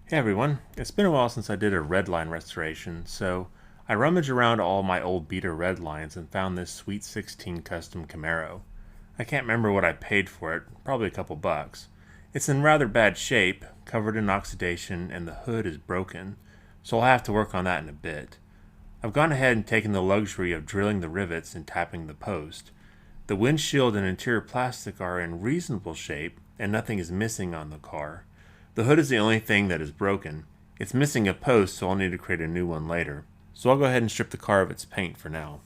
Hey everyone, it's been a while since I did a red line restoration, so I rummaged around all my old beater red lines and found this Sweet 16 custom Camaro. I can't remember what I paid for it, probably a couple bucks. It's in rather bad shape, covered in oxidation, and the hood is broken, so I'll have to work on that in a bit. I've gone ahead and taken the luxury of drilling the rivets and tapping the post. The windshield and interior plastic are in reasonable shape, and nothing is missing on the car. The hood is the only thing that is broken. It's missing a post, so I'll need to create a new one later. So I'll go ahead and strip the car of its paint for now.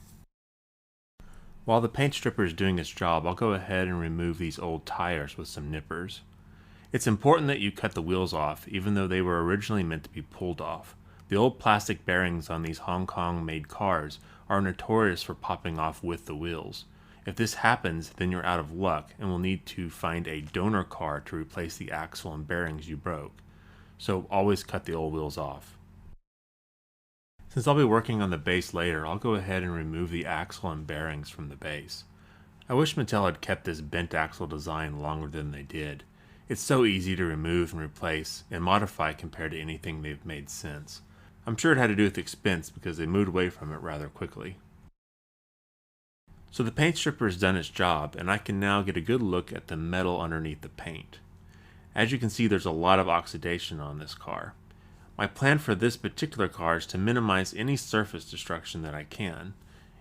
While the paint stripper is doing its job, I'll go ahead and remove these old tires with some nippers. It's important that you cut the wheels off, even though they were originally meant to be pulled off. The old plastic bearings on these Hong Kong-made cars are notorious for popping off with the wheels. If this happens, then you're out of luck and will need to find a donor car to replace the axle and bearings you broke. So always cut the old wheels off. Since I'll be working on the base later, I'll go ahead and remove the axle and bearings from the base. I wish Mattel had kept this bent axle design longer than they did. It's so easy to remove and replace and modify compared to anything they've made since. I'm sure it had to do with expense because they moved away from it rather quickly. So the paint stripper has done its job, and I can now get a good look at the metal underneath the paint. As you can see, there's a lot of oxidation on this car. My plan for this particular car is to minimize any surface destruction that I can.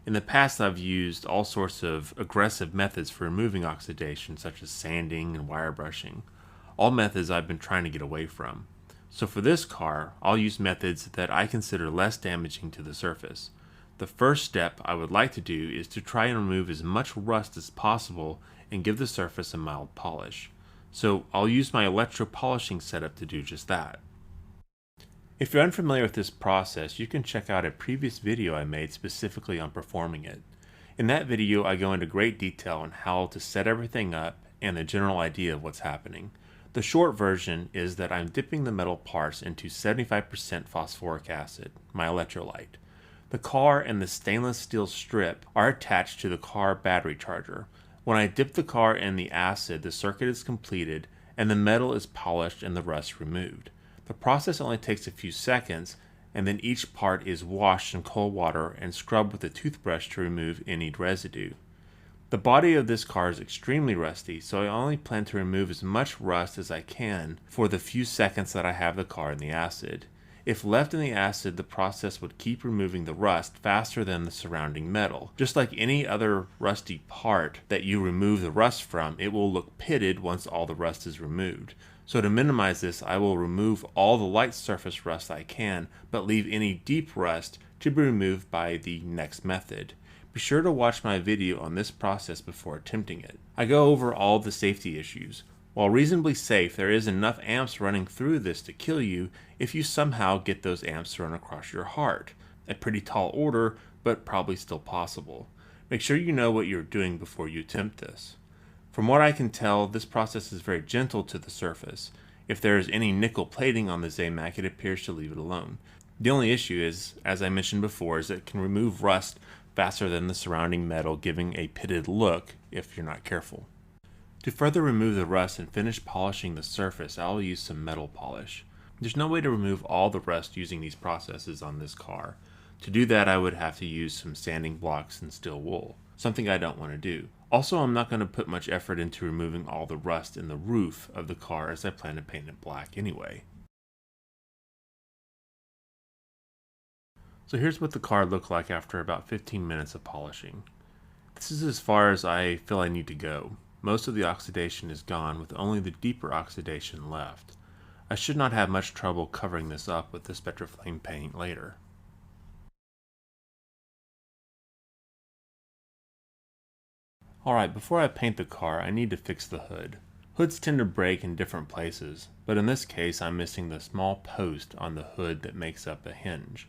In the past, I've used all sorts of aggressive methods for removing oxidation, such as sanding and wire brushing, all methods I've been trying to get away from. So for this car, I'll use methods that I consider less damaging to the surface. The first step I would like to do is to try and remove as much rust as possible and give the surface a mild polish. So I'll use my electro polishing setup to do just that. If you're unfamiliar with this process, you can check out a previous video I made specifically on performing it. In that video, I go into great detail on how to set everything up and the general idea of what's happening. The short version is that I'm dipping the metal parts into 75% phosphoric acid, my electrolyte. The car and the stainless steel strip are attached to the car battery charger. When I dip the car in the acid, the circuit is completed and the metal is polished and the rust removed. The process only takes a few seconds, and then each part is washed in cold water and scrubbed with a toothbrush to remove any residue. The body of this car is extremely rusty, so I only plan to remove as much rust as I can for the few seconds that I have the car in the acid. If left in the acid, the process would keep removing the rust faster than the surrounding metal. Just like any other rusty part that you remove the rust from, it will look pitted once all the rust is removed. So to minimize this, I will remove all the light surface rust I can, but leave any deep rust to be removed by the next method. Be sure to watch my video on this process before attempting it. I go over all the safety issues. While reasonably safe, there is enough amps running through this to kill you if you somehow get those amps to run across your heart. A pretty tall order, but probably still possible. Make sure you know what you're doing before you attempt this. From what I can tell, this process is very gentle to the surface. If there is any nickel plating on the Zamac, it appears to leave it alone. The only issue is, as I mentioned before, is that it can remove rust faster than the surrounding metal, giving a pitted look if you're not careful. To further remove the rust and finish polishing the surface, I will use some metal polish. There's no way to remove all the rust using these processes on this car. To do that, I would have to use some sanding blocks and steel wool, something I don't want to do. Also, I'm not going to put much effort into removing all the rust in the roof of the car as I plan to paint it black anyway. So here's what the car looked like after about 15 minutes of polishing. This is as far as I feel I need to go. Most of the oxidation is gone, with only the deeper oxidation left. I should not have much trouble covering this up with the Spectraflame paint later. Alright, before I paint the car, I need to fix the hood. Hoods tend to break in different places, but in this case I'm missing the small post on the hood that makes up a hinge.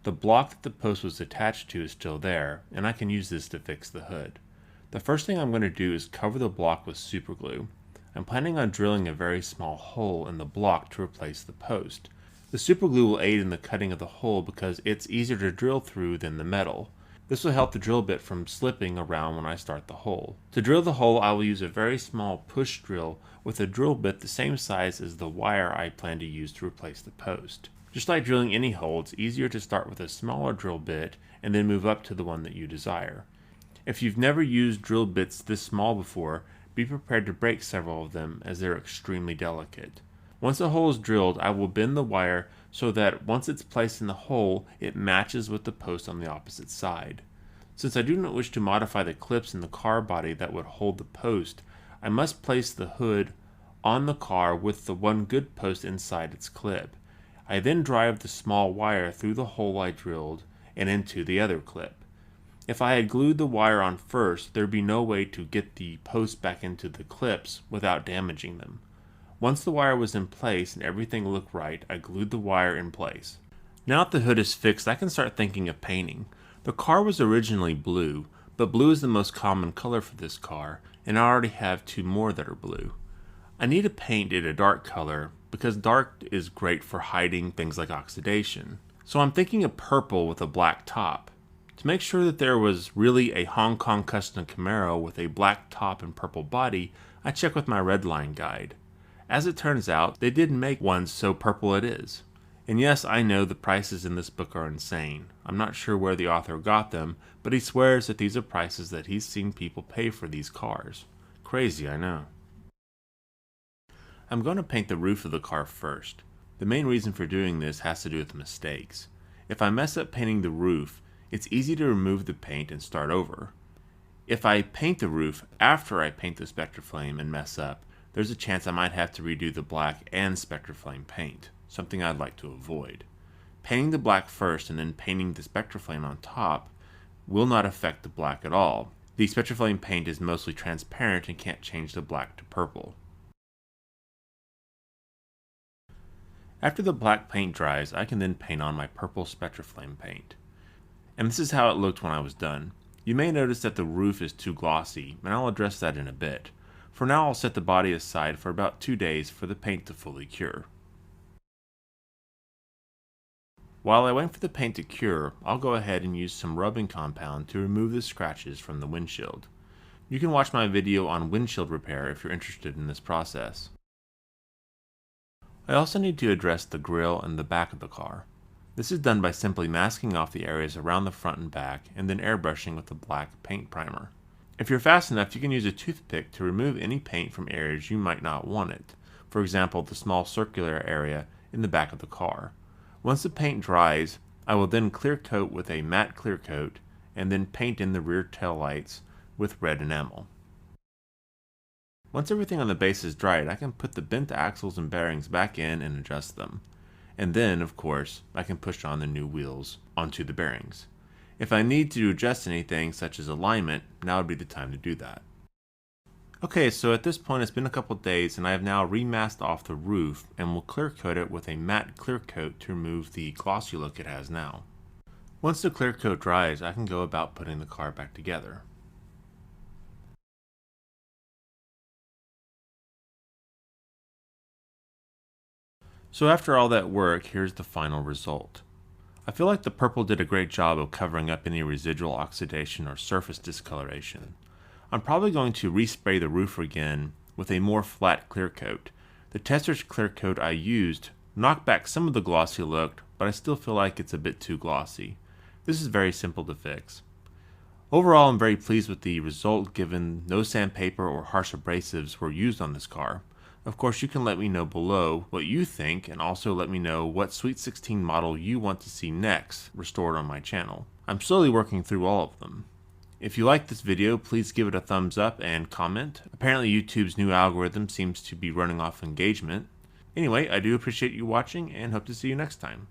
The block that the post was attached to is still there, and I can use this to fix the hood. The first thing I'm going to do is cover the block with super glue. I'm planning on drilling a very small hole in the block to replace the post. The super glue will aid in the cutting of the hole because it's easier to drill through than the metal. This will help the drill bit from slipping around when I start the hole. To drill the hole, I will use a very small push drill with a drill bit the same size as the wire I plan to use to replace the post. Just like drilling any hole, it's easier to start with a smaller drill bit and then move up to the one that you desire. If you've never used drill bits this small before, be prepared to break several of them as they're extremely delicate. Once a hole is drilled, I will bend the wire so that once it's placed in the hole, it matches with the post on the opposite side. Since I do not wish to modify the clips in the car body that would hold the post, I must place the hood on the car with the one good post inside its clip. I then drive the small wire through the hole I drilled and into the other clip. If I had glued the wire on first, there'd be no way to get the post back into the clips without damaging them. Once the wire was in place and everything looked right, I glued the wire in place. Now that the hood is fixed, I can start thinking of painting. The car was originally blue, but blue is the most common color for this car, and I already have two more that are blue. I need to paint it a dark color because dark is great for hiding things like oxidation. So I'm thinking of purple with a black top. To make sure that there was really a Hong Kong custom Camaro with a black top and purple body, I checked with my redline guide. As it turns out, they did make one so purple it is. And yes, I know the prices in this book are insane. I'm not sure where the author got them, but he swears that these are prices that he's seen people pay for these cars. Crazy, I know. I'm going to paint the roof of the car first. The main reason for doing this has to do with mistakes. If I mess up painting the roof, it's easy to remove the paint and start over. If I paint the roof after I paint the Spectraflame and mess up, there's a chance I might have to redo the black and Spectraflame paint, something I'd like to avoid. Painting the black first and then painting the Spectraflame on top will not affect the black at all. The Spectraflame paint is mostly transparent and can't change the black to purple. After the black paint dries, I can then paint on my purple Spectraflame paint. And this is how it looked when I was done. You may notice that the roof is too glossy, and I'll address that in a bit. For now, I'll set the body aside for about 2 days for the paint to fully cure. While I wait for the paint to cure, I'll go ahead and use some rubbing compound to remove the scratches from the windshield. You can watch my video on windshield repair if you're interested in this process. I also need to address the grille and the back of the car. This is done by simply masking off the areas around the front and back and then airbrushing with a black paint primer. If you're fast enough, you can use a toothpick to remove any paint from areas you might not want it. For example, the small circular area in the back of the car. Once the paint dries, I will then clear coat with a matte clear coat and then paint in the rear tail lights with red enamel. Once everything on the base is dried, I can put the bent axles and bearings back in and adjust them. And then, of course, I can push on the new wheels onto the bearings. If I need to adjust anything such as alignment, now would be the time to do that. Okay, so at this point it's been a couple days and I have now remasked off the roof and will clear coat it with a matte clear coat to remove the glossy look it has now. Once the clear coat dries, I can go about putting the car back together. So after all that work, here's the final result. I feel like the purple did a great job of covering up any residual oxidation or surface discoloration. I'm probably going to respray the roof again with a more flat clear coat. The Tester's clear coat I used knocked back some of the glossy look, but I still feel like it's a bit too glossy. This is very simple to fix. Overall, I'm very pleased with the result given no sandpaper or harsh abrasives were used on this car. Of course, you can let me know below what you think and also let me know what Sweet 16 model you want to see next restored on my channel. I'm slowly working through all of them. If you like this video, please give it a thumbs up and comment. Apparently YouTube's new algorithm seems to be running off engagement. Anyway, I do appreciate you watching and hope to see you next time.